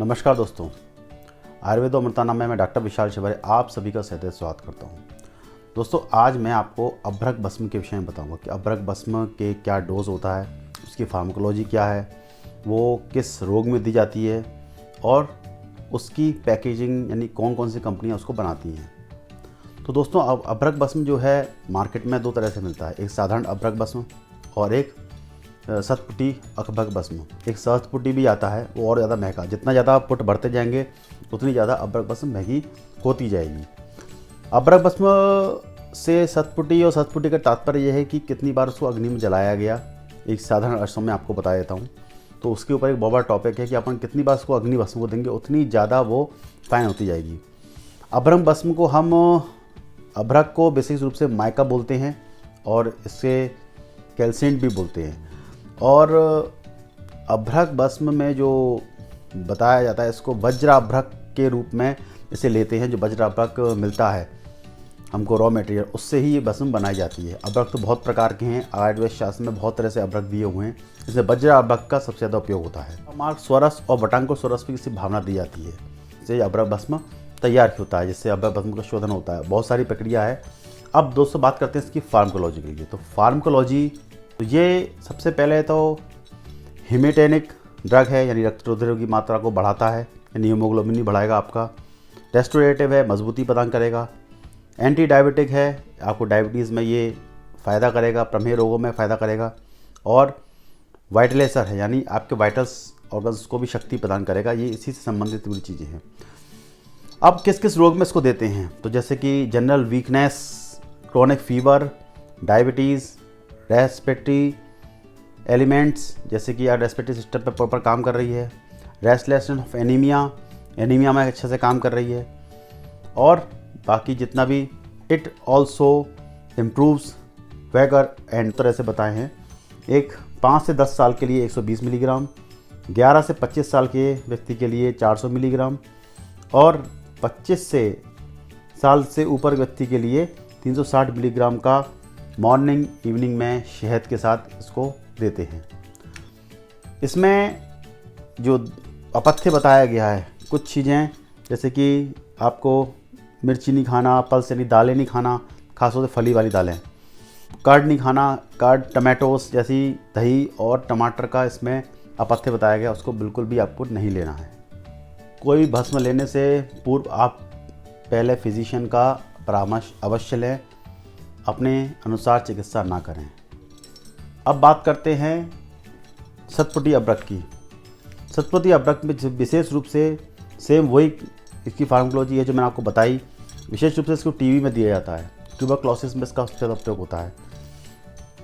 नमस्कार दोस्तों, आयुर्वेद अमृताना में मैं डॉक्टर विशाल शिवरे आप सभी का सहृदय स्वागत करता हूं। दोस्तों, आज मैं आपको अभ्रक भस्म के विषय में बताऊंगा कि अभ्रक भस्म के क्या डोज होता है, उसकी फार्माकोलॉजी क्या है, वो किस रोग में दी जाती है और उसकी पैकेजिंग यानी कौन कौन सी कंपनियां उसको बनाती हैं। तो दोस्तों, अब अभ्रक भस्म जो है मार्केट में दो तरह से मिलता है, एक साधारण अभ्रक भस्म और एक शतपुटी अभ्रक भस्म। एक सहस्त्रपुटी भी आता है, वो और ज़्यादा महंगा, जितना ज़्यादा पुट बढ़ते जाएंगे उतनी ज़्यादा अभ्रक भस्म महंगी होती जाएगी। अभ्रक भस्म से शतपुटी और शतपुटी का तात्पर्य यह है कि कितनी बार उसको अग्नि में जलाया गया। एक साधारण अर्थ में आपको बता देता हूँ, तो उसके ऊपर एक बहुत बड़ा टॉपिक है कि अपन कितनी बार उसको अग्नि भस्म को देंगे उतनी ज़्यादा वो फाइन होती जाएगी। अभ्रक भस्म को हम अभ्रक को बेसिक रूप से माइका बोलते हैं और इससे कैल्शियम भी बोलते हैं। और अभ्रक भस्म में जो बताया जाता है, इसको वज्र अभ्रक के रूप में इसे लेते हैं। जो वज्र अभ्रक मिलता है हमको रॉ मटेरियल, उससे ही ये भस्म बनाई जाती है। अभ्रक तो बहुत प्रकार के हैं, आयुर्वेद शास्त्र में बहुत तरह से अभ्रक दिए हुए हैं, इसमें वज्र अभ्रक का सबसे ज़्यादा उपयोग होता है। मार्ग स्वरस और वटांकुर स्वरस की किसी भावना दी जाती है, इससे अभ्रक भस्म तैयार होता है, जिससे अभ्रक भस्म का शोधन होता है। बहुत सारी प्रक्रिया है। अब दोस्तों बात करते हैं इसकी फार्माकोलॉजी के लिए। तो फार्माकोलॉजी, तो ये सबसे पहले तो हीमेटेनिक ड्रग है, यानी रक्तरोधक की मात्रा को बढ़ाता है, यानी हीमोग्लोबिन भी बढ़ाएगा आपका। रेस्टोरेटिव है, मजबूती प्रदान करेगा। एंटी डायबिटिक है, आपको डायबिटीज़ में ये फ़ायदा करेगा, प्रमेह रोगों में फ़ायदा करेगा। और वाइटलेसर है, यानी आपके वाइटल्स ऑर्गन्स को भी शक्ति प्रदान करेगा। ये इसी से संबंधित पूरी चीज़ें हैं। अब किस किस रोग में इसको देते हैं, तो जैसे कि general weakness, chronic fever, diabetes, respiratory elements, जैसे कि यार रेस्पिरेटरी सिस्टम पे प्रॉपर काम कर रही है। रेस्टलेसनेस ऑफ एनीमिया में अच्छे से काम कर रही है। और बाकी जितना भी, इट ऑल्सो इम्प्रूव्स वैगर एंड तरह से बताए हैं। एक 5 से 10 साल के लिए 120 मिलीग्राम, 11 से 25 साल के व्यक्ति के लिए 400 मिलीग्राम और 25 साल से ऊपर व्यक्ति के लिए 360 मिलीग्राम का मॉर्निंग इवनिंग में शहद के साथ इसको देते हैं। इसमें जो अपथ्य बताया गया है, कुछ चीज़ें जैसे कि आपको मिर्ची नहीं खाना, पल्स यानी दालें नहीं खाना, खासतौर से फली वाली दालें, कर्ड नहीं खाना, कर्ड, टमाटोस जैसी दही और टमाटर का इसमें अपथ्य बताया गया, उसको बिल्कुल भी आपको नहीं लेना है। कोई भस्म लेने से पूर्व आप पहले फिजिशियन का परामर्श अवश्य लें, अपने अनुसार चिकित्सा ना करें। अब बात करते हैं शतपुटी अभ्रक की। शतपुटी अभ्रक में विशेष रूप से सेम वही इसकी फार्माकोलॉजी है जो मैंने आपको बताई। विशेष रूप से इसको टीबी में दिया जाता है, ट्यूबरक्लोसिस में इसका सबसे ज़्यादा उपयोग होता है।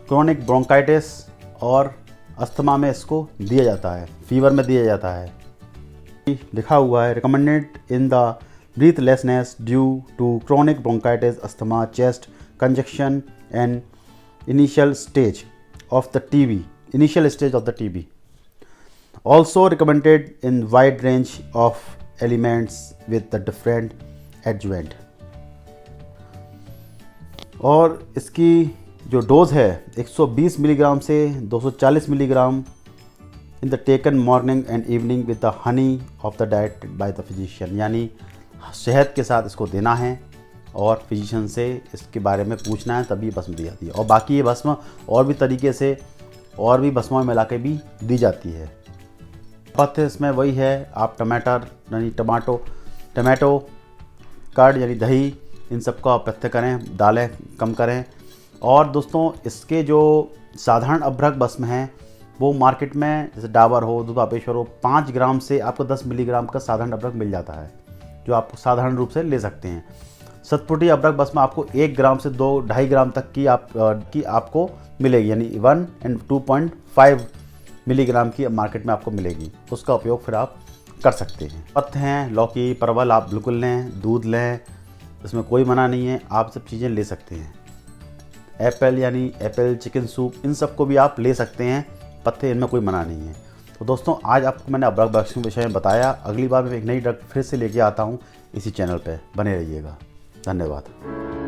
क्रोनिक ब्रोंकाइटिस और अस्थमा में इसको दिया जाता है, फीवर में दिया जाता है। लिखा हुआ है recommended in the breathlessness due to chronic bronchitis, asthma, chest congestion and initial stage of the TB. Also recommended in wide range of elements with the different adjuvant. और इसकी जो डोज है 120 मिलीग्राम से 240 milligram in the taken morning and evening with the honey of the diet by the physician, यानी शहद के साथ इसको देना है और फिजिशियन से इसके बारे में पूछना है, तभी भस्म दी जाती है। और बाकी ये भस्म और भी तरीके से और भी भस्मों में मिला के भी दी जाती है। पथ्य इसमें वही है, आप टमाटर यानी टमाटो, कर्ड यानी दही, इन सबका पथ्य करें, दालें कम करें। और दोस्तों, इसके जो साधारण अभ्रक भस्म हैं वो मार्केट में जैसे डाबर हो, दुधापेश्वर हो, 5 ग्राम से आपको 10 मिलीग्राम का साधारण अभ्रक मिल जाता है, जो आप साधारण रूप से ले सकते हैं। शतपुटी अभ्रक भस्म आपको 1 ग्राम से 2-2.5 ग्राम तक की आपको मिलेगी, यानी 1 और 2.5 मिलीग्राम की मार्केट में आपको मिलेगी। उसका उपयोग फिर आप कर सकते हैं। पत्ते हैं, लौकी, परवल आप बिल्कुल लें, दूध लें, इसमें कोई मना नहीं है, आप सब चीज़ें ले सकते हैं। एप्पल यानी एप्पल चिकन सूप, इन सब को भी आप ले सकते हैं, पत्ते इनमें कोई मना नहीं है। तो दोस्तों, आज आपको मैंने अभ्रक भस्म के विषय में बताया। अगली बार मैं एक नई ड्रग फिर से लेके आता हूँ, इसी चैनल पर बने रहिएगा। धन्यवाद।